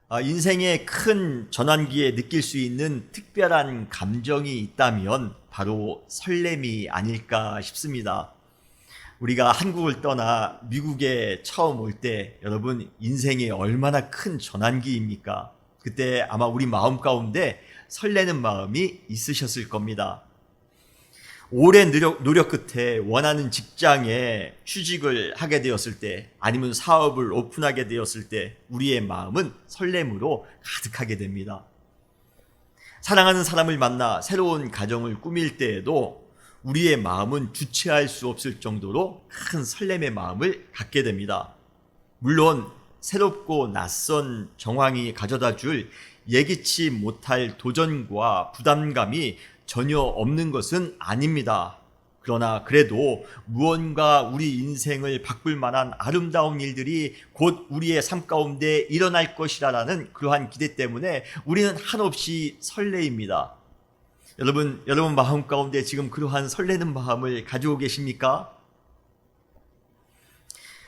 인생의 큰 전환기에 느낄 수 있는 특별한 감정이 있다면 바로 설렘이 아닐까 싶습니다. 우리가 한국을 떠나 미국에 처음 올 때 여러분 인생에 얼마나 큰 전환기입니까? 그때 아마 우리 마음 가운데 설레는 마음이 있으셨을 겁니다. 오랜 노력 끝에 원하는 직장에 취직을 하게 되었을 때, 아니면 사업을 오픈하게 되었을 때 우리의 마음은 설렘으로 가득하게 됩니다. 사랑하는 사람을 만나 새로운 가정을 꾸밀 때에도 우리의 마음은 주체할 수 없을 정도로 큰 설렘의 마음을 갖게 됩니다. 물론 새롭고 낯선 정황이 가져다 줄 예기치 못할 도전과 부담감이 전혀 없는 것은 아닙니다. 그러나 그래도 무언가 우리 인생을 바꿀 만한 아름다운 일들이 곧 우리의 삶 가운데 일어날 것이라는 그러한 기대 때문에 우리는 한없이 설레입니다. 여러분 마음 가운데 지금 그러한 설레는 마음을 가지고 계십니까?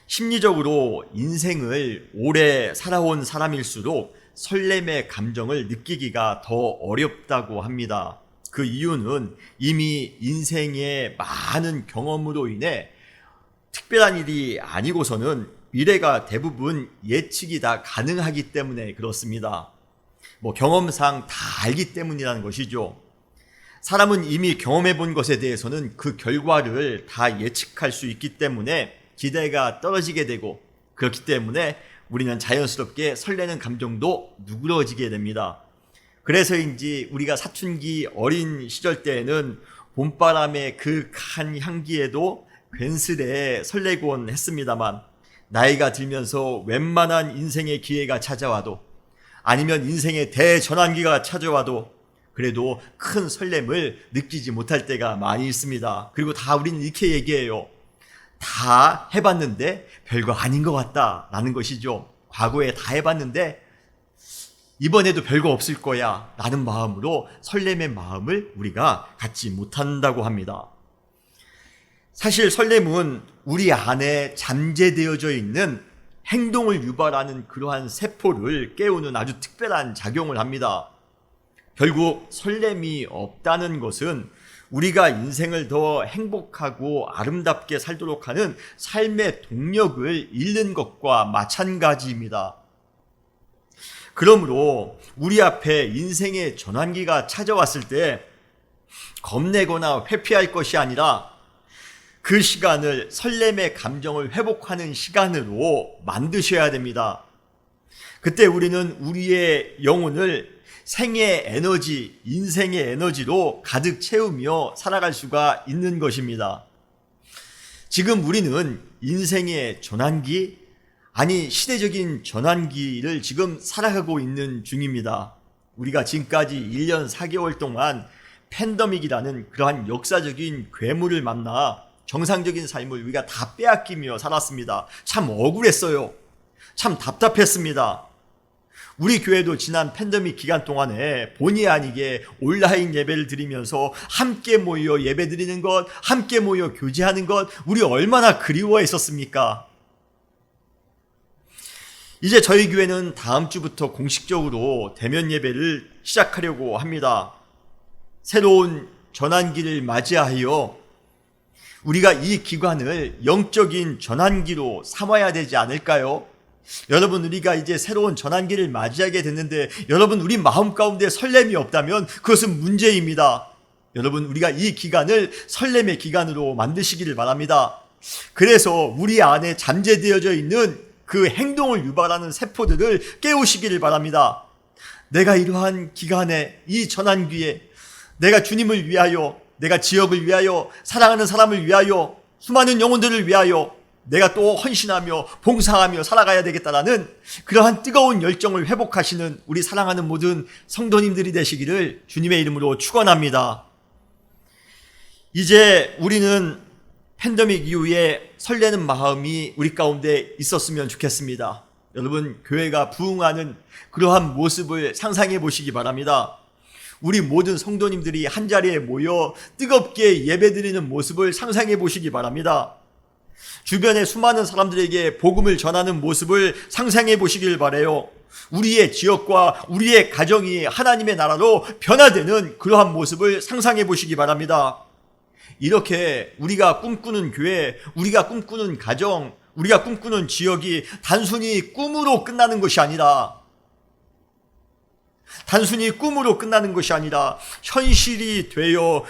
심리적으로 인생을 오래 살아온 사람일수록 설렘의 감정을 느끼기가 더 어렵다고 합니다. 그 이유는 이미 인생의 많은 경험으로 인해 특별한 일이 아니고서는 미래가 대부분 예측이 다 가능하기 때문에 그렇습니다. 경험상 다 알기 때문이라는 것이죠. 사람은 이미 경험해 본 것에 대해서는 그 결과를 다 예측할 수 있기 때문에 기대가 떨어지게 되고, 그렇기 때문에 우리는 자연스럽게 설레는 감정도 누그러지게 됩니다. 그래서인지 우리가 사춘기 어린 시절 때에는 봄바람의 그 간 향기에도 괜스레 설레곤 했습니다만, 나이가 들면서 웬만한 인생의 기회가 찾아와도, 아니면 인생의 대전환기가 찾아와도 그래도 큰 설렘을 느끼지 못할 때가 많이 있습니다. 그리고 다 우리는 이렇게 얘기해요. 다 해봤는데 별거 아닌 것 같다라는 것이죠. 과거에 다 해봤는데 이번에도 별거 없을 거야 라는 마음으로 설렘의 마음을 우리가 갖지 못한다고 합니다. 사실 설렘은 우리 안에 잠재되어져 있는 행동을 유발하는 그러한 세포를 깨우는 아주 특별한 작용을 합니다. 결국 설렘이 없다는 것은 우리가 인생을 더 행복하고 아름답게 살도록 하는 삶의 동력을 잃는 것과 마찬가지입니다. 그러므로 우리 앞에 인생의 전환기가 찾아왔을 때 겁내거나 회피할 것이 아니라 그 시간을 설렘의 감정을 회복하는 시간으로 만드셔야 됩니다. 그때 우리는 우리의 영혼을 생의 에너지, 인생의 에너지로 가득 채우며 살아갈 수가 있는 것입니다. 지금 우리는 인생의 전환기, 아니 시대적인 전환기를 지금 살아가고 있는 중입니다. 우리가 지금까지 1년 4개월 동안 팬데믹이라는 그러한 역사적인 괴물을 만나 정상적인 삶을 우리가 다 빼앗기며 살았습니다. 참 억울했어요. 참 답답했습니다. 우리 교회도 지난 팬데믹 기간 동안에 본의 아니게 온라인 예배를 드리면서 함께 모여 예배 드리는 것, 함께 모여 교제하는 것, 우리 얼마나 그리워했었습니까? 이제 저희 교회는 다음 주부터 공식적으로 대면 예배를 시작하려고 합니다. 새로운 전환기를 맞이하여 우리가 이 기간을 영적인 전환기로 삼아야 되지 않을까요? 여러분, 우리가 이제 새로운 전환기를 맞이하게 됐는데 여러분 우리 마음 가운데 설렘이 없다면 그것은 문제입니다. 여러분, 우리가 이 기간을 설렘의 기간으로 만드시기를 바랍니다. 그래서 우리 안에 잠재되어져 있는 그 행동을 유발하는 세포들을 깨우시기를 바랍니다. 내가 이러한 기간에, 이 전환기에 내가 주님을 위하여, 내가 지역을 위하여, 사랑하는 사람을 위하여, 수많은 영혼들을 위하여 내가 또 헌신하며 봉사하며 살아가야 되겠다라는 그러한 뜨거운 열정을 회복하시는 우리 사랑하는 모든 성도님들이 되시기를 주님의 이름으로 축원합니다. 이제 우리는 팬데믹 이후에 설레는 마음이 우리 가운데 있었으면 좋겠습니다. 여러분, 교회가 부흥하는 그러한 모습을 상상해 보시기 바랍니다. 우리 모든 성도님들이 한자리에 모여 뜨겁게 예배드리는 모습을 상상해 보시기 바랍니다. 주변의 수많은 사람들에게 복음을 전하는 모습을 상상해 보시길 바라요. 우리의 지역과 우리의 가정이 하나님의 나라로 변화되는 그러한 모습을 상상해 보시기 바랍니다. 이렇게 우리가 꿈꾸는 교회, 우리가 꿈꾸는 가정, 우리가 꿈꾸는 지역이 단순히 꿈으로 끝나는 것이 아니라 현실이 되어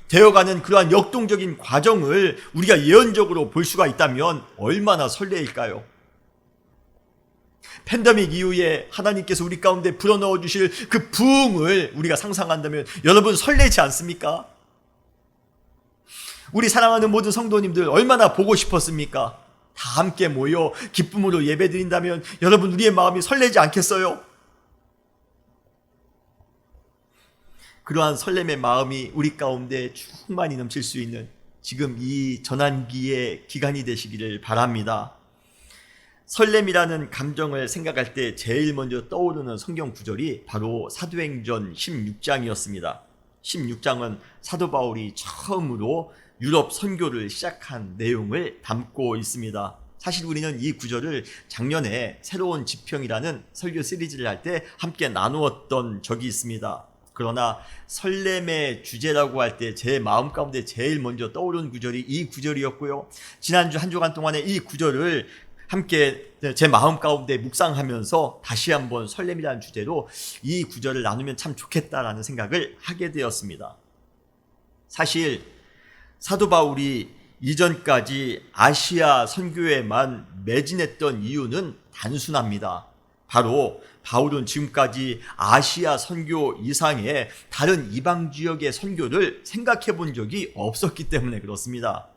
되어가는 그러한 역동적인 과정을 우리가 예언적으로 볼 수가 있다면 얼마나 설레일까요? 팬데믹 이후에 하나님께서 우리 가운데 불어넣어 주실 그 부흥을 우리가 상상한다면 여러분 설레지 않습니까? 우리 사랑하는 모든 성도님들 얼마나 보고 싶었습니까? 다 함께 모여 기쁨으로 예배드린다면 여러분 우리의 마음이 설레지 않겠어요? 그러한 설렘의 마음이 우리 가운데 충만히 넘칠 수 있는 지금 이 전환기의 기간이 되시기를 바랍니다. 설렘이라는 감정을 생각할 때 제일 먼저 떠오르는 성경 구절이 바로 사도행전 16장이었습니다. 16장은 사도 바울이 처음으로 유럽 선교를 시작한 내용을 담고 있습니다. 사실 우리는 이 구절을 작년에 새로운 지평이라는 설교 시리즈를 할 때 함께 나누었던 적이 있습니다. 그러나 설렘의 주제라고 할 때 제 마음 가운데 제일 먼저 떠오른 구절이 이 구절이었고요. 지난주 한 주간 동안에 이 구절을 함께 제 마음 가운데 묵상하면서 다시 한번 설렘이라는 주제로 이 구절을 나누면 참 좋겠다라는 생각을 하게 되었습니다. 사실 사도 바울이 이전까지 아시아 선교에만 매진했던 이유는 단순합니다. 바로 바울은 지금까지 아시아 선교 이상의 다른 이방 지역의 선교를 생각해 본 적이 없었기 때문에 그렇습니다.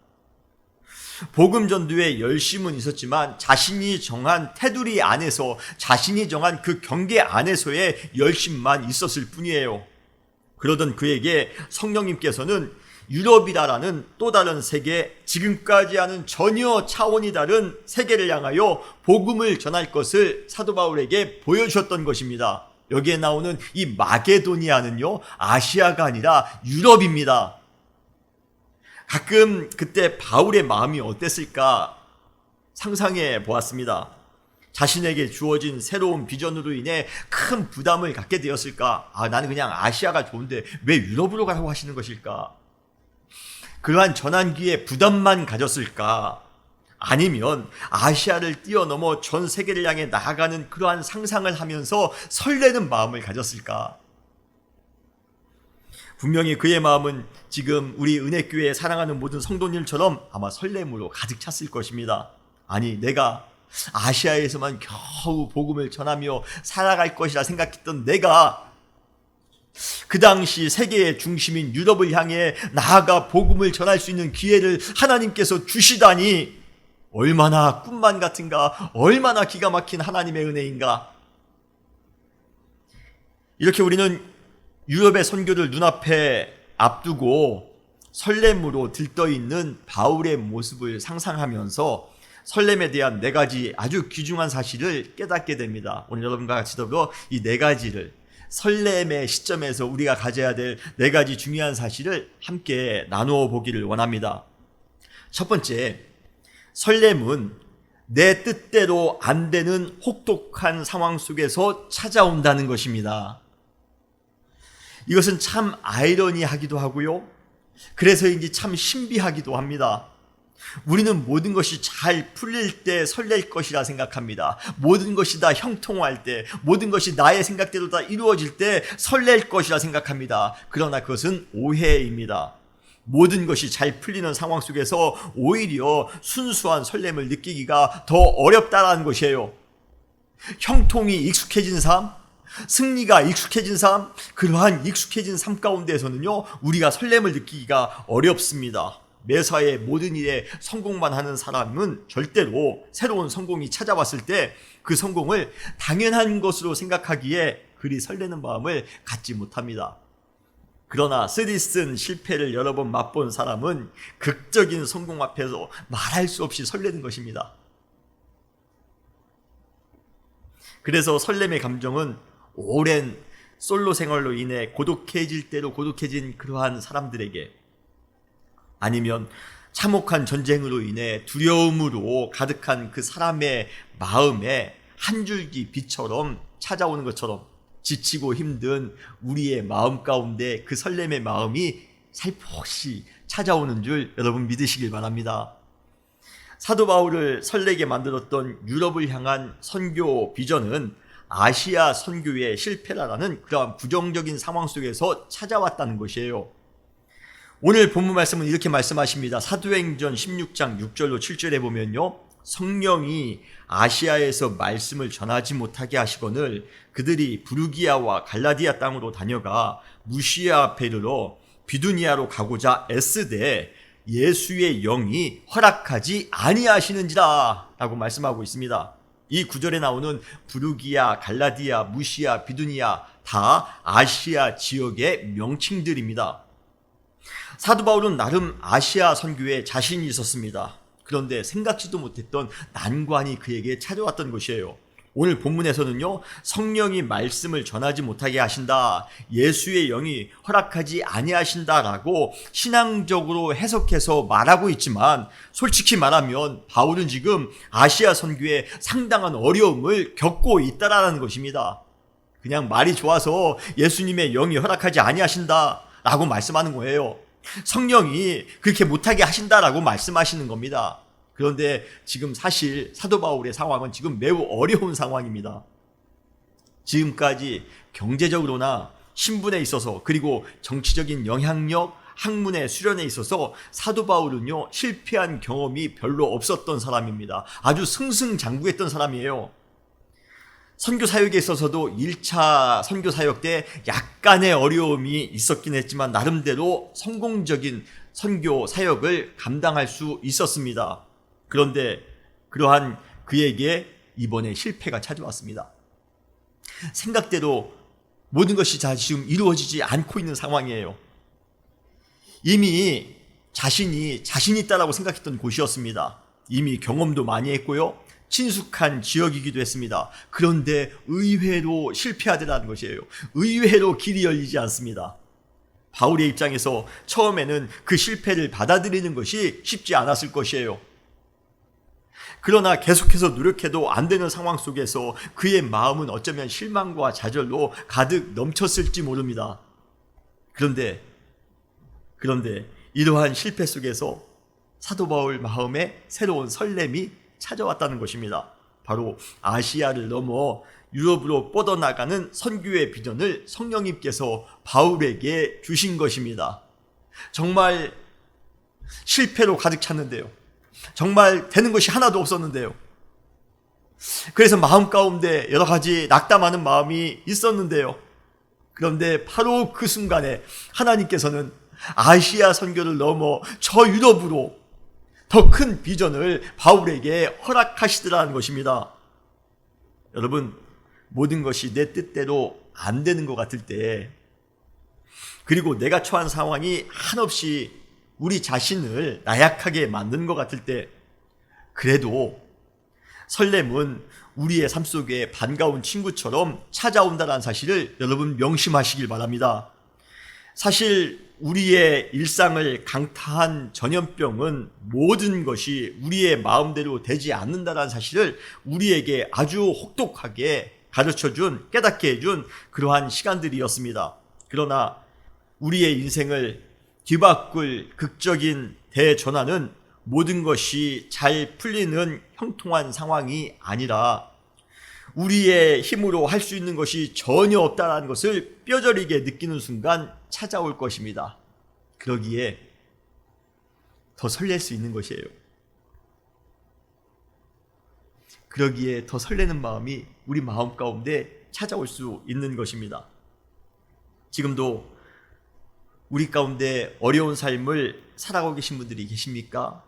복음 전도에 열심은 있었지만 자신이 정한 테두리 안에서, 자신이 정한 그 경계 안에서의 열심만 있었을 뿐이에요. 그러던 그에게 성령님께서는 유럽이라는 또 다른 세계, 지금까지와는 전혀 차원이 다른 세계를 향하여 복음을 전할 것을 사도 바울에게 보여주셨던 것입니다. 여기에 나오는 이 마게도니아는요, 아시아가 아니라 유럽입니다. 가끔 그때 바울의 마음이 어땠을까 상상해 보았습니다. 자신에게 주어진 새로운 비전으로 인해 큰 부담을 갖게 되었을까? 나는 그냥 아시아가 좋은데 왜 유럽으로 가라고 하시는 것일까? 그러한 전환기에 부담만 가졌을까? 아니면 아시아를 뛰어넘어 전 세계를 향해 나아가는 그러한 상상을 하면서 설레는 마음을 가졌을까? 분명히 그의 마음은 지금 우리 은혜교회에 사랑하는 모든 성도님처럼 아마 설렘으로 가득 찼을 것입니다. 아니, 내가 아시아에서만 겨우 복음을 전하며 살아갈 것이라 생각했던 내가 그 당시 세계의 중심인 유럽을 향해 나아가 복음을 전할 수 있는 기회를 하나님께서 주시다니 얼마나 꿈만 같은가, 얼마나 기가 막힌 하나님의 은혜인가. 이렇게 우리는 유럽의 선교를 눈앞에 앞두고 설렘으로 들떠있는 바울의 모습을 상상하면서 설렘에 대한 4가지 아주 귀중한 사실을 깨닫게 됩니다. 오늘 여러분과 같이 더불어 이 4가지를, 설렘의 시점에서 우리가 가져야 될 4가지 중요한 사실을 함께 나누어 보기를 원합니다. 첫 번째, 설렘은 내 뜻대로 안 되는 혹독한 상황 속에서 찾아온다는 것입니다. 이것은 참 아이러니하기도 하고요, 그래서인지 참 신비하기도 합니다. 우리는 모든 것이 잘 풀릴 때 설렐 것이라 생각합니다. 모든 것이 다 형통할 때, 모든 것이 나의 생각대로 다 이루어질 때 설렐 것이라 생각합니다. 그러나 그것은 오해입니다. 모든 것이 잘 풀리는 상황 속에서 오히려 순수한 설렘을 느끼기가 더 어렵다는 것이에요. 형통이 익숙해진 삶, 승리가 익숙해진 삶, 그러한 익숙해진 삶 가운데에서는요, 우리가 설렘을 느끼기가 어렵습니다. 매사에 모든 일에 성공만 하는 사람은 절대로 새로운 성공이 찾아왔을 때 그 성공을 당연한 것으로 생각하기에 그리 설레는 마음을 갖지 못합니다. 그러나 쓰디쓴 실패를 여러 번 맛본 사람은 극적인 성공 앞에서 말할 수 없이 설레는 것입니다. 그래서 설렘의 감정은 오랜 솔로 생활로 인해 고독해질 대로 고독해진 그러한 사람들에게, 아니면 참혹한 전쟁으로 인해 두려움으로 가득한 그 사람의 마음에 한 줄기 빛처럼 찾아오는 것처럼 지치고 힘든 우리의 마음 가운데 그 설렘의 마음이 살포시 찾아오는 줄 여러분 믿으시길 바랍니다. 사도 바울을 설레게 만들었던 유럽을 향한 선교 비전은 아시아 선교의 실패라는 그러한 부정적인 상황 속에서 찾아왔다는 것이에요. 오늘 본문 말씀은 이렇게 말씀하십니다. 사도행전 16장 6절로 7절에 보면요, 성령이 아시아에서 말씀을 전하지 못하게 하시거늘 그들이 부르기아와 갈라디아 땅으로 다녀가 무시아 베르로 비두니아로 가고자 애쓰되 예수의 영이 허락하지 아니하시는지라 라고 말씀하고 있습니다. 이 구절에 나오는 부르기아, 갈라디아, 무시아, 비두니아 다 아시아 지역의 명칭들입니다. 사도 바울은 나름 아시아 선교에 자신이 있었습니다. 그런데 생각지도 못했던 난관이 그에게 찾아왔던 것이에요. 오늘 본문에서는요, 성령이 말씀을 전하지 못하게 하신다, 예수의 영이 허락하지 아니하신다라고 신앙적으로 해석해서 말하고 있지만 솔직히 말하면 바울은 지금 아시아 선교에 상당한 어려움을 겪고 있다라는 것입니다. 그냥 말이 좋아서 예수님의 영이 허락하지 아니하신다라고 말씀하는 거예요. 성령이 그렇게 못하게 하신다라고 말씀하시는 겁니다. 그런데 지금 사실 사도 바울의 상황은 지금 매우 어려운 상황입니다. 지금까지 경제적으로나 신분에 있어서 그리고 정치적인 영향력, 학문의 수련에 있어서 사도 바울은요, 실패한 경험이 별로 없었던 사람입니다. 아주 승승장구했던 사람이에요. 선교 사역에 있어서도 1차 선교 사역 때 약간의 어려움이 있었긴 했지만 나름대로 성공적인 선교 사역을 감당할 수 있었습니다. 그런데 그러한 그에게 이번에 실패가 찾아왔습니다. 생각대로 모든 것이 지금 이루어지지 않고 있는 상황이에요. 이미 자신이 자신 있다라고 생각했던 곳이었습니다. 이미 경험도 많이 했고요, 친숙한 지역이기도 했습니다. 그런데 의외로 실패하더라는 것이에요. 의외로 길이 열리지 않습니다. 바울의 입장에서 처음에는 그 실패를 받아들이는 것이 쉽지 않았을 것이에요. 그러나 계속해서 노력해도 안 되는 상황 속에서 그의 마음은 어쩌면 실망과 좌절로 가득 넘쳤을지 모릅니다. 그런데 이러한 실패 속에서 사도 바울 마음에 새로운 설렘이 찾아왔다는 것입니다. 바로 아시아를 넘어 유럽으로 뻗어나가는 선교의 비전을 성령님께서 바울에게 주신 것입니다. 정말 실패로 가득 찼는데요, 정말 되는 것이 하나도 없었는데요, 그래서 마음 가운데 여러 가지 낙담하는 마음이 있었는데요, 그런데 바로 그 순간에 하나님께서는 아시아 선교를 넘어 저 유럽으로 더 큰 비전을 바울에게 허락하시더라는 것입니다. 여러분, 모든 것이 내 뜻대로 안 되는 것 같을 때, 그리고 내가 처한 상황이 한없이 우리 자신을 나약하게 만드는 것 같을 때, 그래도 설렘은 우리의 삶 속에 반가운 친구처럼 찾아온다는 사실을 여러분 명심하시길 바랍니다. 사실 우리의 일상을 강타한 전염병은 모든 것이 우리의 마음대로 되지 않는다는 사실을 우리에게 아주 혹독하게 가르쳐준, 깨닫게 해준 그러한 시간들이었습니다. 그러나 우리의 인생을 뒤바꿀 극적인 대전환은 모든 것이 잘 풀리는 형통한 상황이 아니라 우리의 힘으로 할 수 있는 것이 전혀 없다는 것을 뼈저리게 느끼는 순간 찾아올 것입니다. 그러기에 더 설렐 수 있는 것이에요. 그러기에 더 설레는 마음이 우리 마음 가운데 찾아올 수 있는 것입니다. 지금도 우리 가운데 어려운 삶을 살아가고 계신 분들이 계십니까?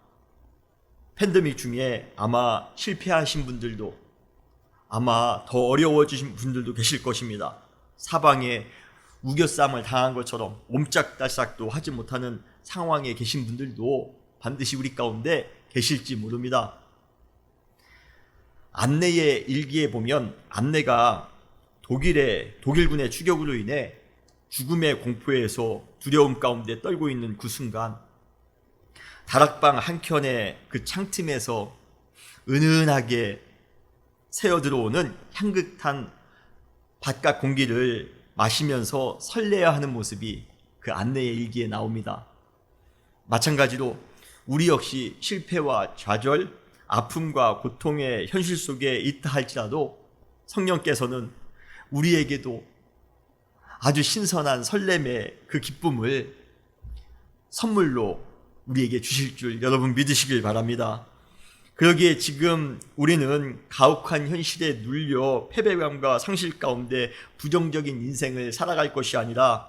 팬데믹 중에 아마 실패하신 분들도, 아마 더 어려워지신 분들도 계실 것입니다. 사방에 우겨쌈을 당한 것처럼 옴짝달싹도 하지 못하는 상황에 계신 분들도 반드시 우리 가운데 계실지 모릅니다. 안내의 일기에 보면 안내가 독일군의 추격으로 인해 죽음의 공포에서 두려움 가운데 떨고 있는 그 순간, 다락방 한켠의 그 창틈에서 은은하게 새어 들어오는 향긋한 바깥 공기를 마시면서 설레야 하는 모습이 그 안내의 일기에 나옵니다. 마찬가지로 우리 역시 실패와 좌절, 아픔과 고통의 현실 속에 있다 할지라도 성령께서는 우리에게도 아주 신선한 설렘의 그 기쁨을 선물로 우리에게 주실 줄 여러분 믿으시길 바랍니다. 그러기에 지금 우리는 가혹한 현실에 눌려 패배감과 상실 가운데 부정적인 인생을 살아갈 것이 아니라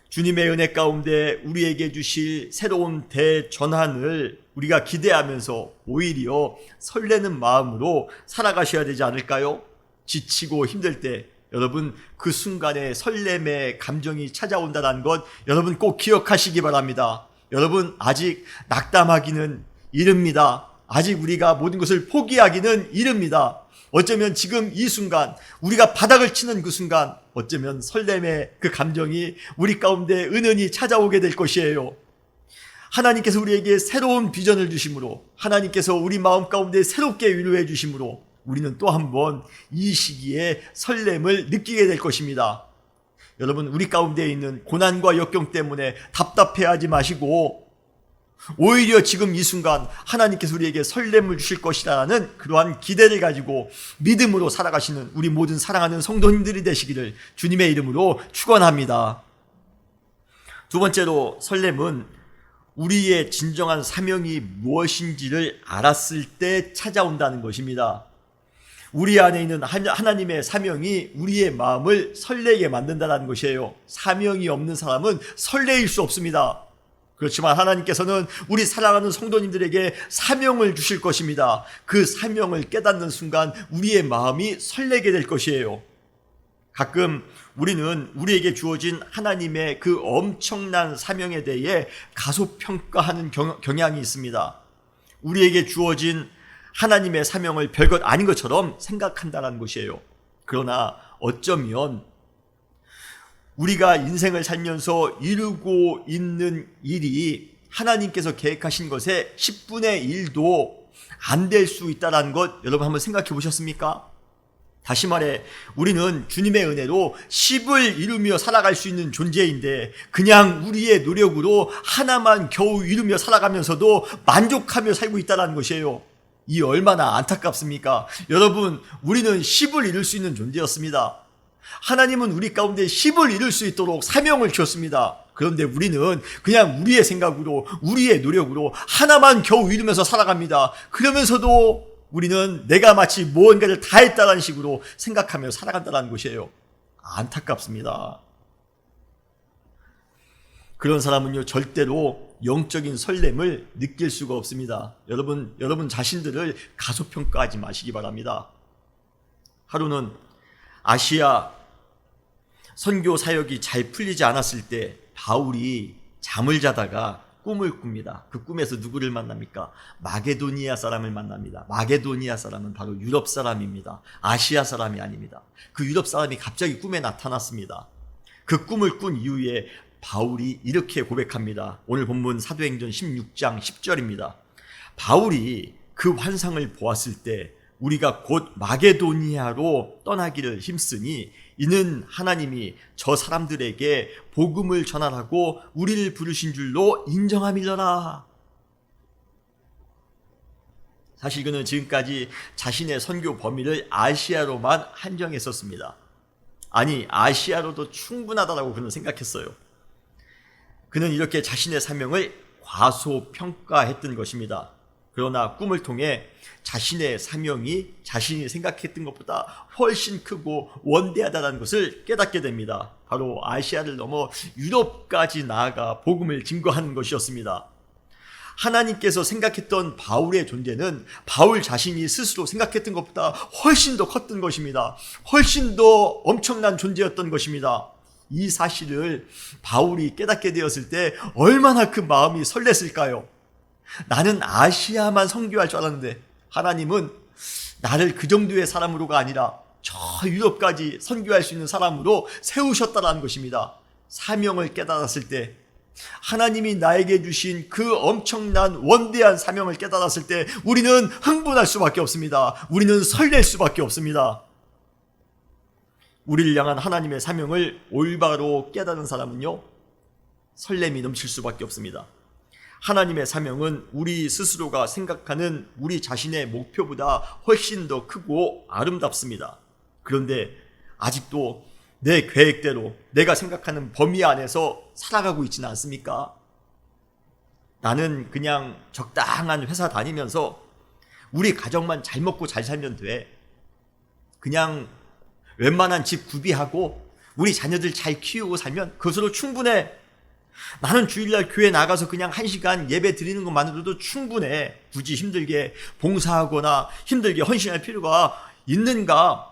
주님의 은혜 가운데 우리에게 주실 새로운 대전환을 우리가 기대하면서 오히려 설레는 마음으로 살아가셔야 되지 않을까요? 지치고 힘들 때 여러분 그 순간에 설렘의 감정이 찾아온다는 것 여러분 꼭 기억하시기 바랍니다. 여러분 아직 낙담하기는 이릅니다. 아직 우리가 모든 것을 포기하기는 이릅니다. 어쩌면 지금 이 순간 우리가 바닥을 치는 그 순간 어쩌면 설렘의 그 감정이 우리 가운데 은은히 찾아오게 될 것이에요. 하나님께서 우리에게 새로운 비전을 주심으로 하나님께서 우리 마음 가운데 새롭게 위로해 주심으로 우리는 또 한 번 이 시기에 설렘을 느끼게 될 것입니다. 여러분 우리 가운데 있는 고난과 역경 때문에 답답해하지 마시고 오히려 지금 이 순간 하나님께서 우리에게 설렘을 주실 것이라는 그러한 기대를 가지고 믿음으로 살아가시는 우리 모든 사랑하는 성도님들이 되시기를 주님의 이름으로 축원합니다. 두 번째로 설렘은 우리의 진정한 사명이 무엇인지를 알았을 때 찾아온다는 것입니다. 우리 안에 있는 하나님의 사명이 우리의 마음을 설레게 만든다는 것이에요. 사명이 없는 사람은 설레일 수 없습니다. 그렇지만 하나님께서는 우리 사랑하는 성도님들에게 사명을 주실 것입니다. 그 사명을 깨닫는 순간 우리의 마음이 설레게 될 것이에요. 가끔 우리는 우리에게 주어진 하나님의 그 엄청난 사명에 대해 가소평가하는 경향이 있습니다. 우리에게 주어진 하나님의 사명을 별것 아닌 것처럼 생각한다는 것이에요. 그러나 어쩌면 우리가 인생을 살면서 이루고 있는 일이 하나님께서 계획하신 것의 10분의 1도 안 될 수 있다는 것 여러분 한번 생각해 보셨습니까? 다시 말해 우리는 주님의 은혜로 10을 이루며 살아갈 수 있는 존재인데 그냥 우리의 노력으로 하나만 겨우 이루며 살아가면서도 만족하며 살고 있다는 것이에요. 이 얼마나 안타깝습니까? 여러분 우리는 10을 이룰 수 있는 존재였습니다. 하나님은 우리 가운데 10을 이룰 수 있도록 사명을 주었습니다. 그런데 우리는 그냥 우리의 생각으로 우리의 노력으로 하나만 겨우 이루면서 살아갑니다. 그러면서도 우리는 내가 마치 무언가를 다 했다는 식으로 생각하며 살아간다는 것이에요. 안타깝습니다. 그런 사람은요 절대로 영적인 설렘을 느낄 수가 없습니다. 여러분 자신들을 가소평가하지 마시기 바랍니다. 하루는 아시아 선교 사역이 잘 풀리지 않았을 때 바울이 잠을 자다가 꿈을 꿉니다. 그 꿈에서 누구를 만납니까? 마게도니아 사람을 만납니다. 마게도니아 사람은 바로 유럽 사람입니다. 아시아 사람이 아닙니다. 그 유럽 사람이 갑자기 꿈에 나타났습니다. 그 꿈을 꾼 이후에 바울이 이렇게 고백합니다. 오늘 본문 사도행전 16장 10절입니다. 바울이 그 환상을 보았을 때 우리가 곧 마게도니아로 떠나기를 힘쓰니 이는 하나님이 저 사람들에게 복음을 전하라고 우리를 부르신 줄로 인정함이더라. 사실 그는 지금까지 자신의 선교 범위를 아시아로만 한정했었습니다. 아니 아시아로도 충분하다고 그는 생각했어요. 그는 이렇게 자신의 사명을 과소평가했던 것입니다. 그러나 꿈을 통해 자신의 사명이 자신이 생각했던 것보다 훨씬 크고 원대하다는 것을 깨닫게 됩니다. 바로 아시아를 넘어 유럽까지 나아가 복음을 증거하는 것이었습니다. 하나님께서 생각했던 바울의 존재는 바울 자신이 스스로 생각했던 것보다 훨씬 더 컸던 것입니다. 훨씬 더 엄청난 존재였던 것입니다. 이 사실을 바울이 깨닫게 되었을 때 얼마나 그 마음이 설렜을까요? 나는 아시아만 선교할 줄 알았는데 하나님은 나를 그 정도의 사람으로가 아니라 저 유럽까지 선교할 수 있는 사람으로 세우셨다는 것입니다. 사명을 깨달았을 때 하나님이 나에게 주신 그 엄청난 원대한 사명을 깨달았을 때 우리는 흥분할 수밖에 없습니다. 우리는 설렐 수밖에 없습니다. 우리를 향한 하나님의 사명을 올바로 깨달은 사람은요, 설렘이 넘칠 수밖에 없습니다. 하나님의 사명은 우리 스스로가 생각하는 우리 자신의 목표보다 훨씬 더 크고 아름답습니다. 그런데 아직도 내 계획대로 내가 생각하는 범위 안에서 살아가고 있지는 않습니까? 나는 그냥 적당한 회사 다니면서 우리 가정만 잘 먹고 잘 살면 돼. 그냥 웬만한 집 구비하고 우리 자녀들 잘 키우고 살면 그것으로 충분해. 나는 주일날 교회 나가서 그냥 1시간 예배 드리는 것만으로도 충분해. 굳이 힘들게 봉사하거나 힘들게 헌신할 필요가 있는가?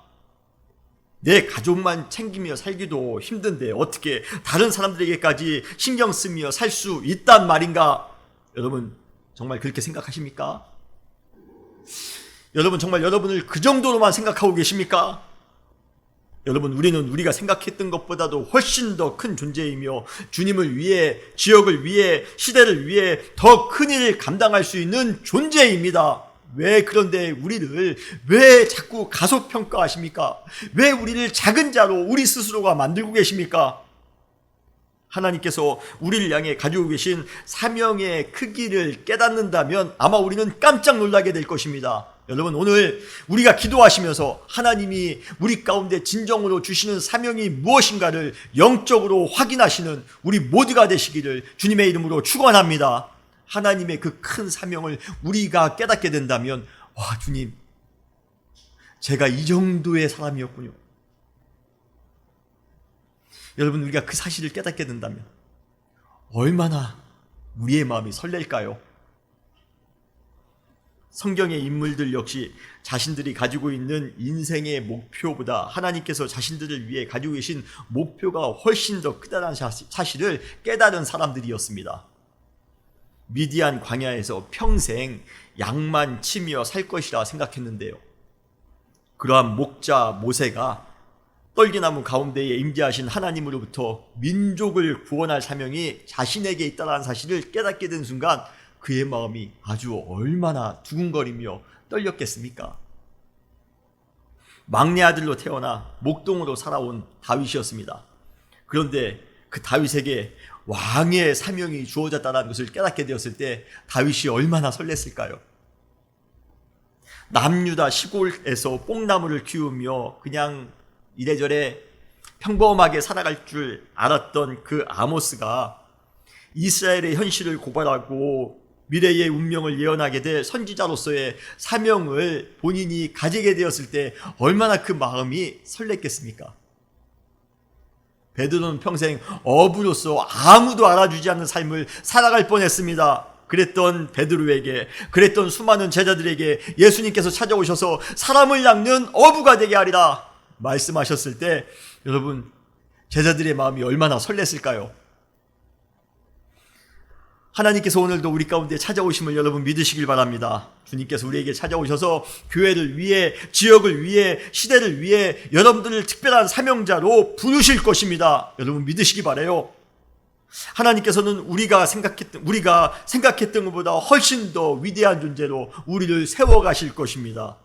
내 가족만 챙기며 살기도 힘든데 어떻게 다른 사람들에게까지 신경 쓰며 살 수 있단 말인가? 여러분 정말 그렇게 생각하십니까? 여러분 정말 여러분을 그 정도로만 생각하고 계십니까? 여러분 우리는 우리가 생각했던 것보다도 훨씬 더 큰 존재이며 주님을 위해, 지역을 위해, 시대를 위해 더 큰 일을 감당할 수 있는 존재입니다. 왜 그런데 우리를 왜 자꾸 가소평가하십니까? 왜 우리를 작은 자로 우리 스스로가 만들고 계십니까? 하나님께서 우리를 향해 가지고 계신 사명의 크기를 깨닫는다면 아마 우리는 깜짝 놀라게 될 것입니다. 여러분 오늘 우리가 기도하시면서 하나님이 우리 가운데 진정으로 주시는 사명이 무엇인가를 영적으로 확인하시는 우리 모두가 되시기를 주님의 이름으로 축원합니다. 하나님의 그 큰 사명을 우리가 깨닫게 된다면 와 주님 제가 이 정도의 사람이었군요. 여러분 우리가 그 사실을 깨닫게 된다면 얼마나 우리의 마음이 설렐까요? 성경의 인물들 역시 자신들이 가지고 있는 인생의 목표보다 하나님께서 자신들을 위해 가지고 계신 목표가 훨씬 더 크다는 사실을 깨달은 사람들이었습니다. 미디안 광야에서 평생 양만 치며 살 것이라 생각했는데요. 그러한 목자 모세가 떨기나무 가운데에 임재하신 하나님으로부터 민족을 구원할 사명이 자신에게 있다는 사실을 깨닫게 된 순간 그의 마음이 아주 얼마나 두근거리며 떨렸겠습니까? 막내 아들로 태어나 목동으로 살아온 다윗이었습니다. 그런데 그 다윗에게 왕의 사명이 주어졌다는 것을 깨닫게 되었을 때 다윗이 얼마나 설렜을까요? 남유다 시골에서 뽕나무를 키우며 그냥 이래저래 평범하게 살아갈 줄 알았던 그 아모스가 이스라엘의 현실을 고발하고 미래의 운명을 예언하게 될 선지자로서의 사명을 본인이 가지게 되었을 때 얼마나 그 마음이 설렜겠습니까? 베드로는 평생 어부로서 아무도 알아주지 않는 삶을 살아갈 뻔했습니다. 그랬던 베드로에게, 그랬던 수많은 제자들에게 예수님께서 찾아오셔서 사람을 낚는 어부가 되게 하리라 말씀하셨을 때 여러분 제자들의 마음이 얼마나 설렜을까요? 하나님께서 오늘도 우리 가운데 찾아오심을 여러분 믿으시길 바랍니다. 주님께서 우리에게 찾아오셔서 교회를 위해, 지역을 위해, 시대를 위해 여러분들을 특별한 사명자로 부르실 것입니다. 여러분 믿으시기 바라요. 하나님께서는 우리가 생각했던 것보다 훨씬 더 위대한 존재로 우리를 세워가실 것입니다.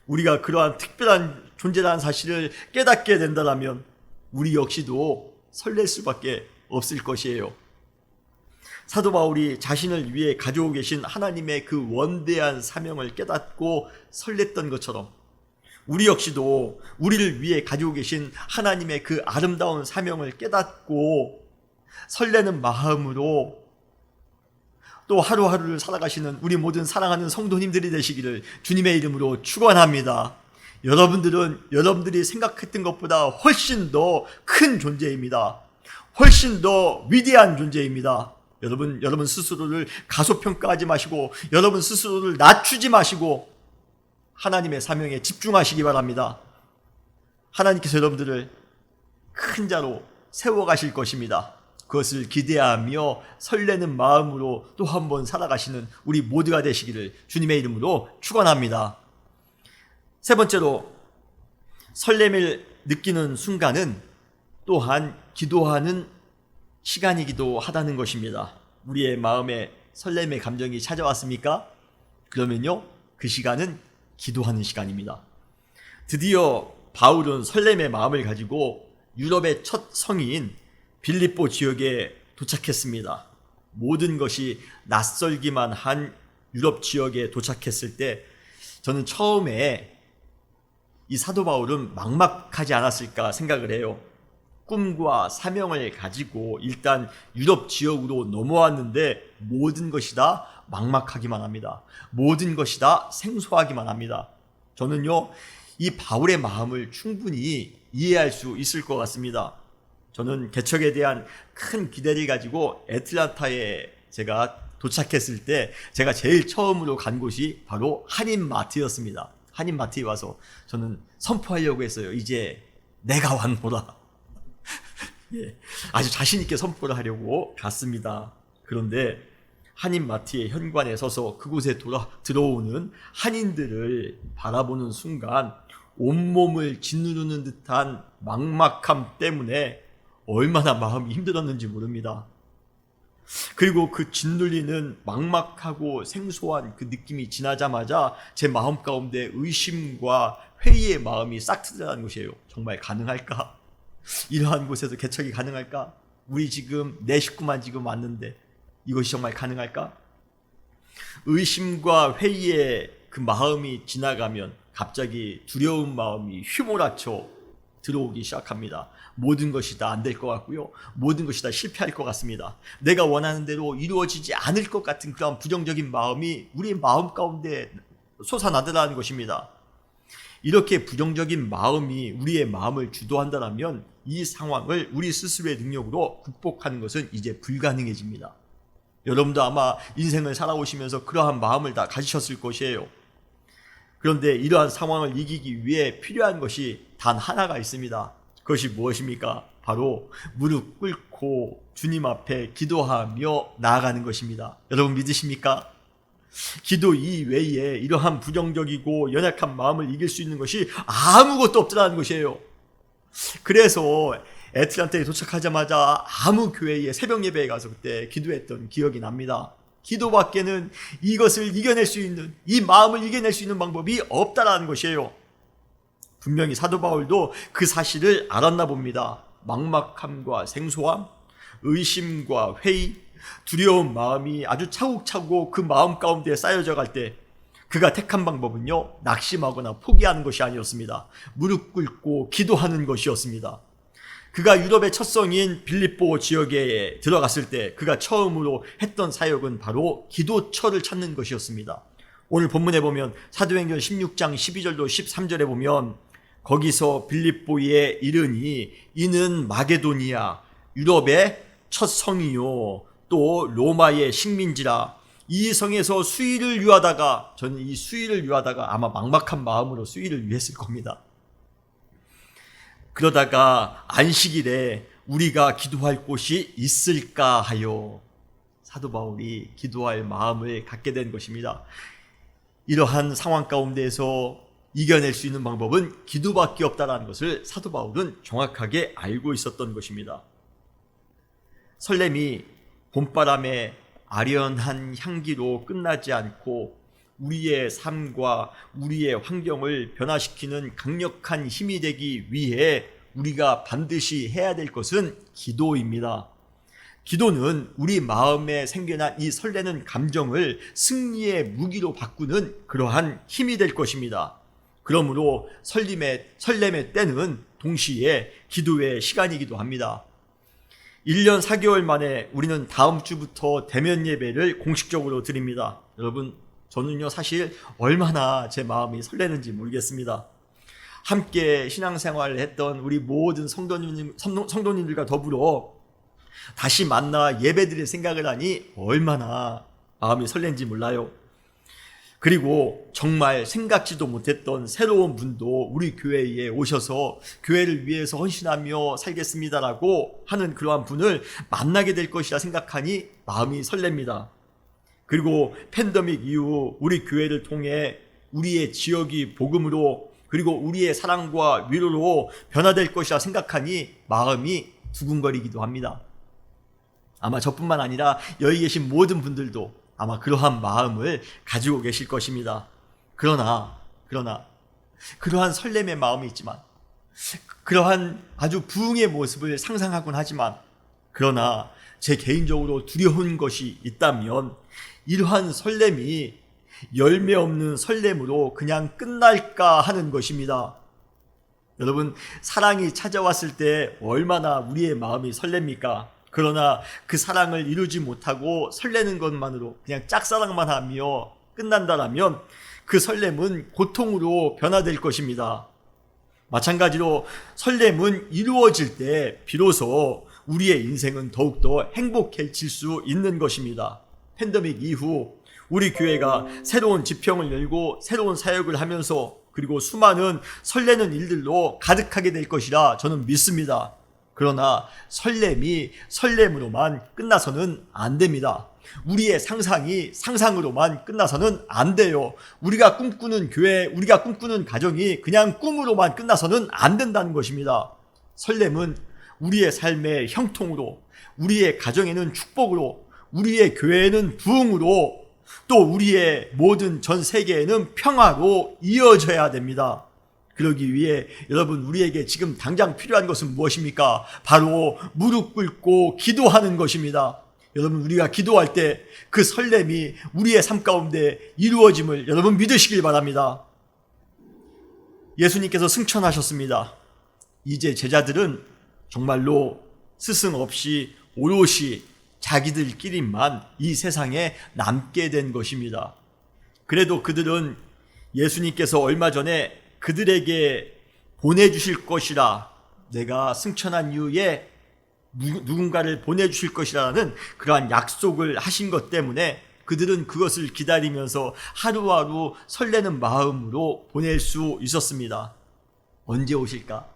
우리가 그러한 특별한 존재라는 사실을 깨닫게 된다면 우리 역시도 설렐 수밖에 없을 것이에요. 사도 바울이 자신을 위해 가지고 계신 하나님의 그 원대한 사명을 깨닫고 설렜던 것처럼 우리 역시도 우리를 위해 가지고 계신 하나님의 그 아름다운 사명을 깨닫고 설레는 마음으로 또 하루하루를 살아가시는 우리 모든 사랑하는 성도님들이 되시기를 주님의 이름으로 축원합니다. 여러분들은 여러분들이 생각했던 것보다 훨씬 더 큰 존재입니다. 훨씬 더 위대한 존재입니다. 여러분 스스로를 가소평가하지 마시고 여러분 스스로를 낮추지 마시고 하나님의 사명에 집중하시기 바랍니다. 하나님께서 여러분들을 큰 자로 세워가실 것입니다. 그것을 기대하며 설레는 마음으로 또 한 번 살아가시는 우리 모두가 되시기를 주님의 이름으로 축원합니다. 세 번째로 설렘을 느끼는 순간은 또한 기도하는 시간이기도 하다는 것입니다. 우리의 마음에 설렘의 감정이 찾아왔습니까? 그러면요, 그 시간은 기도하는 시간입니다. 드디어 바울은 설렘의 마음을 가지고 유럽의 첫 성인 빌립보 지역에 도착했습니다. 모든 것이 낯설기만 한 유럽 지역에 도착했을 때 저는 처음에 이 사도 바울은 막막하지 않았을까 생각을 해요. 꿈과 사명을 가지고 일단 유럽 지역으로 넘어왔는데 모든 것이 다 막막하기만 합니다. 모든 것이 다 생소하기만 합니다. 저는요, 이 바울의 마음을 충분히 이해할 수 있을 것 같습니다. 저는 개척에 대한 큰 기대를 가지고 애틀란타에 제가 도착했을 때 제가 제일 처음으로 간 곳이 바로 한인마트였습니다. 한인마트에 와서 저는 선포하려고 했어요. 이제 내가 왔노라. 예, 아주 자신 있게 선포를 하려고 갔습니다. 그런데 한인마트의 현관에 서서 그곳에 들어오는 한인들을 바라보는 순간 온몸을 짓누르는 듯한 막막함 때문에 얼마나 마음이 힘들었는지 모릅니다. 그리고 그 짓눌리는 막막하고 생소한 그 느낌이 지나자마자 제 마음 가운데 의심과 회의의 마음이 싹 트더라는 것이에요. 정말 가능할까? 이러한 곳에서 개척이 가능할까? 우리 지금 내 식구만 지금 왔는데 이것이 정말 가능할까? 의심과 회의의 그 마음이 지나가면 갑자기 두려운 마음이 휘몰아쳐 들어오기 시작합니다. 모든 것이 다 안 될 것 같고요. 모든 것이 다 실패할 것 같습니다. 내가 원하는 대로 이루어지지 않을 것 같은 그런 부정적인 마음이 우리 마음 가운데 솟아나더라는 것입니다. 이렇게 부정적인 마음이 우리의 마음을 주도한다면 이 상황을 우리 스스로의 능력으로 극복하는 것은 이제 불가능해집니다. 여러분도 아마 인생을 살아오시면서 그러한 마음을 다 가지셨을 것이에요. 그런데 이러한 상황을 이기기 위해 필요한 것이 단 하나가 있습니다. 그것이 무엇입니까? 바로 무릎 꿇고 주님 앞에 기도하며 나아가는 것입니다. 여러분 믿으십니까? 기도 이외에 이러한 부정적이고 연약한 마음을 이길 수 있는 것이 아무것도 없더라는 것이에요. 그래서 애틀란타에 도착하자마자 아무 교회에 새벽 예배에 가서 그때 기도했던 기억이 납니다. 기도밖에는 이것을 이겨낼 수 있는, 이 마음을 이겨낼 수 있는 방법이 없다라는 것이에요. 분명히 사도 바울도 그 사실을 알았나 봅니다. 막막함과 생소함, 의심과 회의, 두려운 마음이 아주 차곡차곡 그 마음 가운데 쌓여져 갈 때 그가 택한 방법은요, 낙심하거나 포기하는 것이 아니었습니다. 무릎 꿇고 기도하는 것이었습니다. 그가 유럽의 첫 성인 빌립보 지역에 들어갔을 때 그가 처음으로 했던 사역은 바로 기도처를 찾는 것이었습니다. 오늘 본문에 보면 사도행전 16장 12절로 13절에 보면 거기서 빌립보에 이르니 이는 마게도니아 유럽의 첫 성이요 또 로마의 식민지라. 이 성에서 수의를 유하다가, 저는 이 수의를 유하다가 아마 막막한 마음으로 수의를 유했을 겁니다. 그러다가 안식일에 우리가 기도할 곳이 있을까 하여 사도 바울이 기도할 마음을 갖게 된 것입니다. 이러한 상황 가운데에서 이겨낼 수 있는 방법은 기도밖에 없다는 것을 사도 바울은 정확하게 알고 있었던 것입니다. 설렘이 봄바람에 아련한 향기로 끝나지 않고 우리의 삶과 우리의 환경을 변화시키는 강력한 힘이 되기 위해 우리가 반드시 해야 될 것은 기도입니다. 기도는 우리 마음에 생겨난 이 설레는 감정을 승리의 무기로 바꾸는 그러한 힘이 될 것입니다. 그러므로 설렘의 때는 동시에 기도의 시간이기도 합니다. 1년 4개월 만에 우리는 다음 주부터 대면 예배를 공식적으로 드립니다. 여러분, 저는요 사실 얼마나 제 마음이 설레는지 모르겠습니다. 함께 신앙생활을 했던 우리 모든 성도님들과 더불어 다시 만나 예배드릴 생각을 하니 얼마나 마음이 설렌지 몰라요. 그리고 정말 생각지도 못했던 새로운 분도 우리 교회에 오셔서 교회를 위해서 헌신하며 살겠습니다라고 하는 그러한 분을 만나게 될 것이라 생각하니 마음이 설렙니다. 그리고 팬데믹 이후 우리 교회를 통해 우리의 지역이 복음으로 그리고 우리의 사랑과 위로로 변화될 것이라 생각하니 마음이 두근거리기도 합니다. 아마 저뿐만 아니라 여기 계신 모든 분들도 아마 그러한 마음을 가지고 계실 것입니다. 그러나 그러한 설렘의 마음이 있지만, 그러한 아주 부흥의 모습을 상상하곤 하지만, 그러나 제 개인적으로 두려운 것이 있다면 이러한 설렘이 열매 없는 설렘으로 그냥 끝날까 하는 것입니다. 여러분, 사랑이 찾아왔을 때 얼마나 우리의 마음이 설렙니까? 그러나 그 사랑을 이루지 못하고 설레는 것만으로 그냥 짝사랑만 하며 끝난다라면 그 설렘은 고통으로 변화될 것입니다. 마찬가지로 설렘은 이루어질 때 비로소 우리의 인생은 더욱더 행복해질 수 있는 것입니다. 팬데믹 이후 우리 교회가 새로운 지평을 열고 새로운 사역을 하면서 그리고 수많은 설레는 일들로 가득하게 될 것이라 저는 믿습니다. 그러나 설렘이 설렘으로만 끝나서는 안 됩니다. 우리의 상상이 상상으로만 끝나서는 안 돼요. 우리가 꿈꾸는 교회, 우리가 꿈꾸는 가정이 그냥 꿈으로만 끝나서는 안 된다는 것입니다. 설렘은 우리의 삶의 형통으로, 우리의 가정에는 축복으로, 우리의 교회에는 부흥으로, 또 우리의 모든 전 세계에는 평화로 이어져야 됩니다. 그러기 위해 여러분, 우리에게 지금 당장 필요한 것은 무엇입니까? 바로 무릎 꿇고 기도하는 것입니다. 여러분, 우리가 기도할 때 그 설렘이 우리의 삶 가운데 이루어짐을 여러분 믿으시길 바랍니다. 예수님께서 승천하셨습니다. 이제 제자들은 정말로 스승 없이 오롯이 자기들끼리만 이 세상에 남게 된 것입니다. 그래도 그들은 예수님께서 얼마 전에 그들에게 보내주실 것이라, 내가 승천한 이후에 누군가를 보내주실 것이라는 그러한 약속을 하신 것 때문에 그들은 그것을 기다리면서 하루하루 설레는 마음으로 보낼 수 있었습니다. 언제 오실까?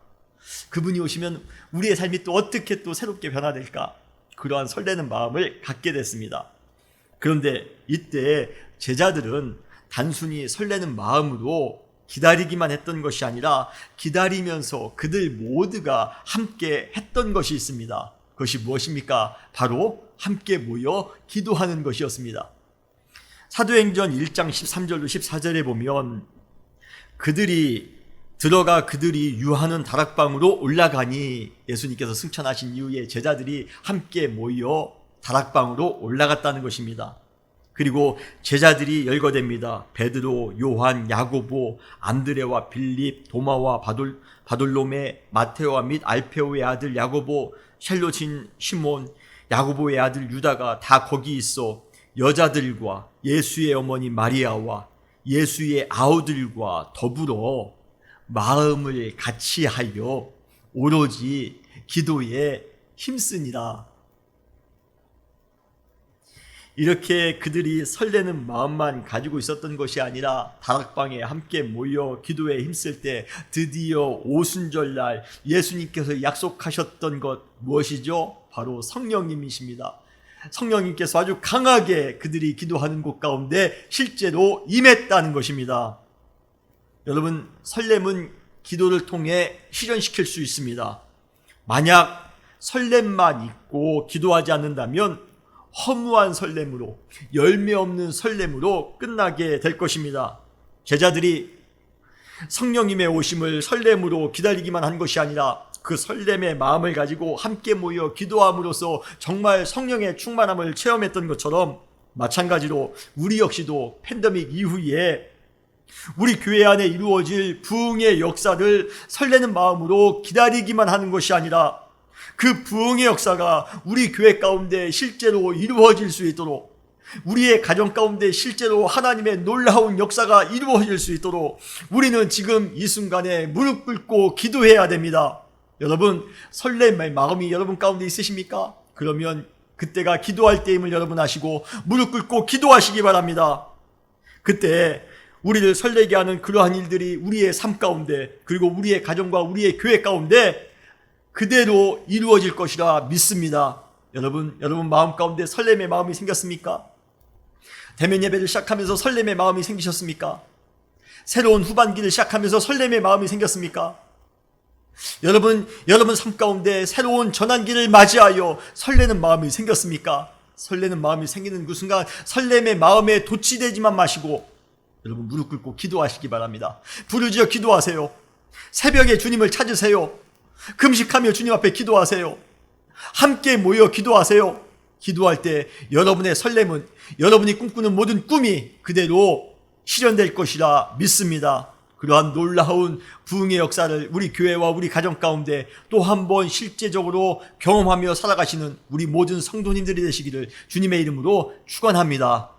그분이 오시면 우리의 삶이 또 어떻게 또 새롭게 변화될까? 그러한 설레는 마음을 갖게 됐습니다. 그런데 이때 제자들은 단순히 설레는 마음으로 기다리기만 했던 것이 아니라 기다리면서 그들 모두가 함께 했던 것이 있습니다. 그것이 무엇입니까? 바로 함께 모여 기도하는 것이었습니다. 사도행전 1장 13절로 14절에 보면 그들이 유하는 다락방으로 올라가니, 예수님께서 승천하신 이후에 제자들이 함께 모여 다락방으로 올라갔다는 것입니다. 그리고 제자들이 열거됩니다. 베드로, 요한, 야고보, 안드레와 빌립, 도마와 바돌로메, 마테오와 및 알페오의 아들 야고보, 샬롯인 시몬, 야고보의 아들 유다가 다 거기 있어 여자들과 예수의 어머니 마리아와 예수의 아우들과 더불어 마음을 같이 하여 오로지 기도에 힘쓰니라. 이렇게 그들이 설레는 마음만 가지고 있었던 것이 아니라 다락방에 함께 모여 기도에 힘쓸 때 드디어 오순절날 예수님께서 약속하셨던 것 무엇이죠? 바로 성령님이십니다. 성령님께서 아주 강하게 그들이 기도하는 곳 가운데 실제로 임했다는 것입니다. 여러분, 설렘은 기도를 통해 실현시킬 수 있습니다. 만약 설렘만 있고 기도하지 않는다면 허무한 설렘으로, 열매 없는 설렘으로 끝나게 될 것입니다. 제자들이 성령님의 오심을 설렘으로 기다리기만 한 것이 아니라 그 설렘의 마음을 가지고 함께 모여 기도함으로써 정말 성령의 충만함을 체험했던 것처럼, 마찬가지로 우리 역시도 팬데믹 이후에 우리 교회 안에 이루어질 부흥의 역사를 설레는 마음으로 기다리기만 하는 것이 아니라 그 부흥의 역사가 우리 교회 가운데 실제로 이루어질 수 있도록, 우리의 가정 가운데 실제로 하나님의 놀라운 역사가 이루어질 수 있도록 우리는 지금 이 순간에 무릎 꿇고 기도해야 됩니다. 여러분, 설렘의 마음이 여러분 가운데 있으십니까? 그러면 그때가 기도할 때임을 여러분 아시고 무릎 꿇고 기도하시기 바랍니다. 그때 우리를 설레게 하는 그러한 일들이 우리의 삶 가운데, 그리고 우리의 가정과 우리의 교회 가운데 그대로 이루어질 것이라 믿습니다. 여러분 마음 가운데 설렘의 마음이 생겼습니까? 대면 예배를 시작하면서 설렘의 마음이 생기셨습니까? 새로운 후반기를 시작하면서 설렘의 마음이 생겼습니까? 여러분 삶 가운데 새로운 전환기를 맞이하여 설레는 마음이 생겼습니까? 설레는 마음이 생기는 그 순간 설렘의 마음에 도취되지만 마시고 여러분 무릎 꿇고 기도하시기 바랍니다. 부르짖어 기도하세요. 새벽에 주님을 찾으세요. 금식하며 주님 앞에 기도하세요. 함께 모여 기도하세요. 기도할 때 여러분의 설렘은 여러분이 꿈꾸는 모든 꿈이 그대로 실현될 것이라 믿습니다. 그러한 놀라운 부흥의 역사를 우리 교회와 우리 가정 가운데 또 한 번 실제적으로 경험하며 살아가시는 우리 모든 성도님들이 되시기를 주님의 이름으로 축원합니다.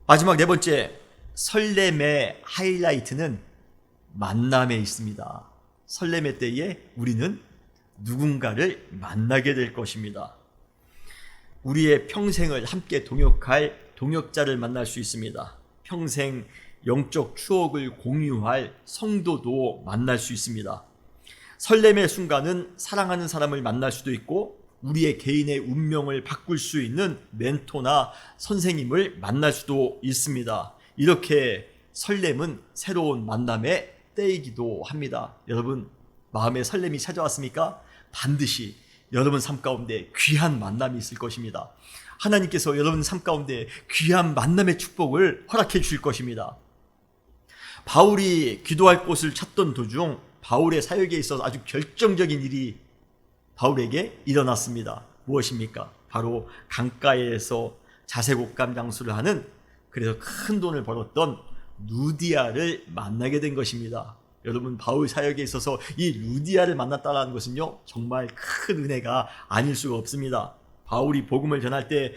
마지막 네 번째, 설렘의 하이라이트는 만남에 있습니다. 설렘의 때에 우리는 누군가를 만나게 될 것입니다. 우리의 평생을 함께 동역할 동역자를 만날 수 있습니다. 평생 영적 추억을 공유할 성도도 만날 수 있습니다. 설렘의 순간은 사랑하는 사람을 만날 수도 있고 우리의 개인의 운명을 바꿀 수 있는 멘토나 선생님을 만날 수도 있습니다. 이렇게 설렘은 새로운 만남의 때이기도 합니다. 여러분 마음에 설렘이 찾아왔습니까? 반드시 여러분 삶 가운데 귀한 만남이 있을 것입니다. 하나님께서 여러분 삶 가운데 귀한 만남의 축복을 허락해 주실 것입니다. 바울이 기도할 곳을 찾던 도중 바울의 사역에 있어서 아주 결정적인 일이 바울에게 일어났습니다. 무엇입니까? 바로 강가에서 자색옥감 장수를 하는, 그래서 큰 돈을 벌었던 루디아를 만나게 된 것입니다. 여러분 바울 사역에 있어서 이 루디아를 만났다는 것은요 정말 큰 은혜가 아닐 수가 없습니다. 바울이 복음을 전할 때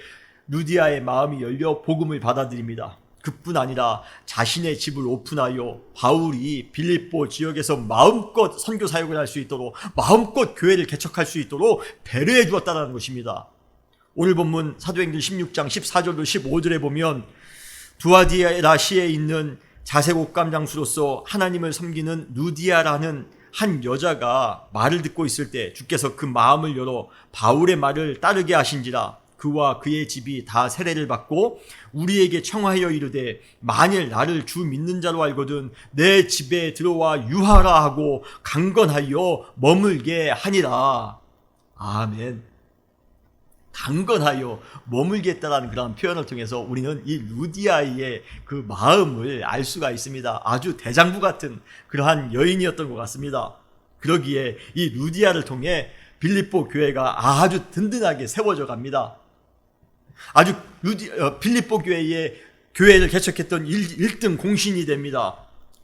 루디아의 마음이 열려 복음을 받아들입니다. 그뿐 아니라 자신의 집을 오픈하여 바울이 빌립보 지역에서 마음껏 선교 사역을 할 수 있도록, 마음껏 교회를 개척할 수 있도록 배려해 주었다는 것입니다. 오늘 본문 사도행전 16장 14절로 15절에 보면 두아디라시에 있는 자색옥감 장수로서 하나님을 섬기는 루디아라는 한 여자가 말을 듣고 있을 때 주께서 그 마음을 열어 바울의 말을 따르게 하신지라. 그와 그의 집이 다 세례를 받고 우리에게 청하여 이르되 만일 나를 주 믿는 자로 알거든 내 집에 들어와 유하라 하고 강건하여 머물게 하니라. 아멘. 강건하여 머물게 했다는 그런 표현을 통해서 우리는 이 루디아의 그 마음을 알 수가 있습니다. 아주 대장부 같은 그러한 여인이었던 것 같습니다. 그러기에 이 루디아를 통해 빌립보 교회가 아주 든든하게 세워져 갑니다. 아주 빌립보 교회를 개척했던 1등 공신이 됩니다.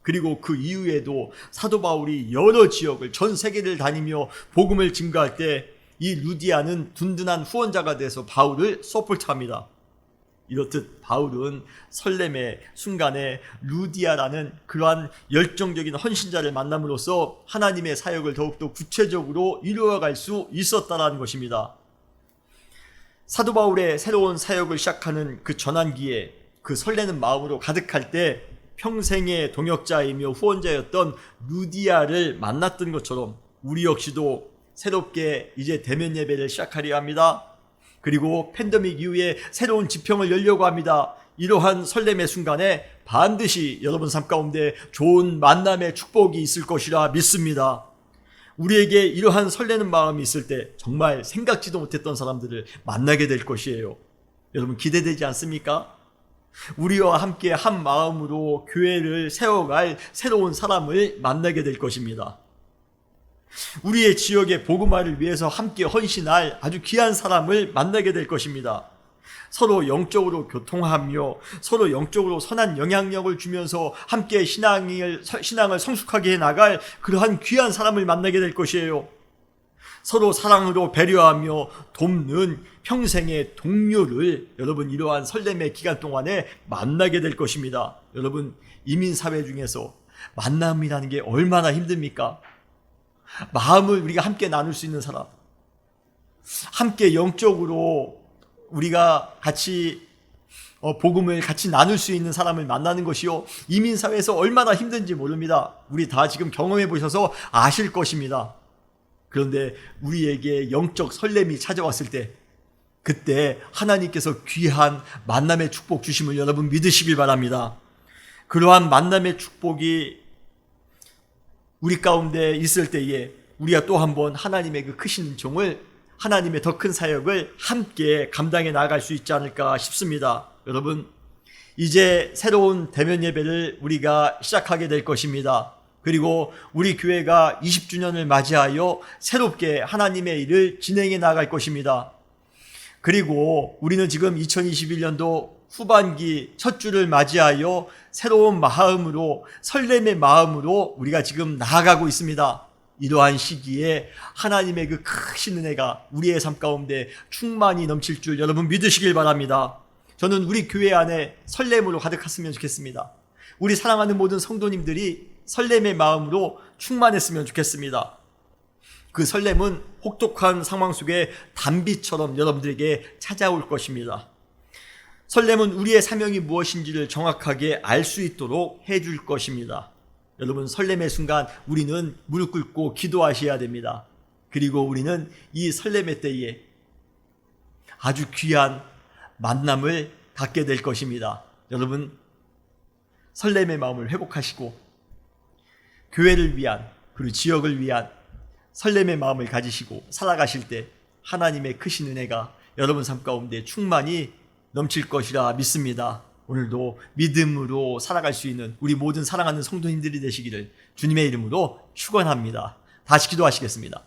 그리고 그 이후에도 사도 바울이 여러 지역을, 전 세계를 다니며 복음을 증거할 때 이 루디아는 든든한 후원자가 돼서 바울을 서포트합니다. 이렇듯 바울은 설렘의 순간에 루디아라는 그러한 열정적인 헌신자를 만남으로써 하나님의 사역을 더욱더 구체적으로 이루어갈 수 있었다는 것입니다. 사도 바울의 새로운 사역을 시작하는 그 전환기에 그 설레는 마음으로 가득할 때 평생의 동역자이며 후원자였던 루디아를 만났던 것처럼 우리 역시도 새롭게 이제 대면 예배를 시작하려 합니다. 그리고 팬데믹 이후에 새로운 지평을 열려고 합니다. 이러한 설렘의 순간에 반드시 여러분 삶 가운데 좋은 만남의 축복이 있을 것이라 믿습니다. 우리에게 이러한 설레는 마음이 있을 때 정말 생각지도 못했던 사람들을 만나게 될 것이에요. 여러분 기대되지 않습니까? 우리와 함께 한 마음으로 교회를 세워갈 새로운 사람을 만나게 될 것입니다. 우리의 지역의 복음화를 위해서 함께 헌신할 아주 귀한 사람을 만나게 될 것입니다. 서로 영적으로 교통하며 서로 영적으로 선한 영향력을 주면서 함께 신앙을 성숙하게 해나갈 그러한 귀한 사람을 만나게 될 것이에요. 서로 사랑으로 배려하며 돕는 평생의 동료를 여러분 이러한 설렘의 기간 동안에 만나게 될 것입니다. 여러분 이민사회 중에서 만남이라는 게 얼마나 힘듭니까? 마음을 우리가 함께 나눌 수 있는 사람, 함께 영적으로 우리가 같이 복음을 같이 나눌 수 있는 사람을 만나는 것이요 이민사회에서 얼마나 힘든지 모릅니다. 우리 다 지금 경험해 보셔서 아실 것입니다. 그런데 우리에게 영적 설렘이 찾아왔을 때 그때 하나님께서 귀한 만남의 축복 주심을 여러분 믿으시길 바랍니다. 그러한 만남의 축복이 우리 가운데 있을 때에 우리가 또 한번 하나님의 그 크신 은총을, 하나님의 더 큰 사역을 함께 감당해 나갈 수 있지 않을까 싶습니다. 여러분, 이제 새로운 대면 예배를 우리가 시작하게 될 것입니다. 그리고 우리 교회가 20주년을 맞이하여 새롭게 하나님의 일을 진행해 나갈 것입니다. 그리고 우리는 지금 2021년도 후반기 첫 주를 맞이하여 새로운 마음으로, 설렘의 마음으로 우리가 지금 나아가고 있습니다. 이러한 시기에 하나님의 그 크신 은혜가 우리의 삶 가운데 충만히 넘칠 줄 여러분 믿으시길 바랍니다. 저는 우리 교회 안에 설렘으로 가득했으면 좋겠습니다. 우리 사랑하는 모든 성도님들이 설렘의 마음으로 충만했으면 좋겠습니다. 그 설렘은 혹독한 상황 속에 단비처럼 여러분들에게 찾아올 것입니다. 설렘은 우리의 사명이 무엇인지를 정확하게 알 수 있도록 해줄 것입니다. 여러분, 설렘의 순간 우리는 무릎 꿇고 기도하셔야 됩니다. 그리고 우리는 이 설렘의 때에 아주 귀한 만남을 갖게 될 것입니다. 여러분, 설렘의 마음을 회복하시고 교회를 위한, 그리고 지역을 위한 설렘의 마음을 가지시고 살아가실 때 하나님의 크신 은혜가 여러분 삶 가운데 충만히 넘칠 것이라 믿습니다. 오늘도 믿음으로 살아갈 수 있는 우리 모든 사랑하는 성도님들이 되시기를 주님의 이름으로 축원합니다. 다시 기도하시겠습니다.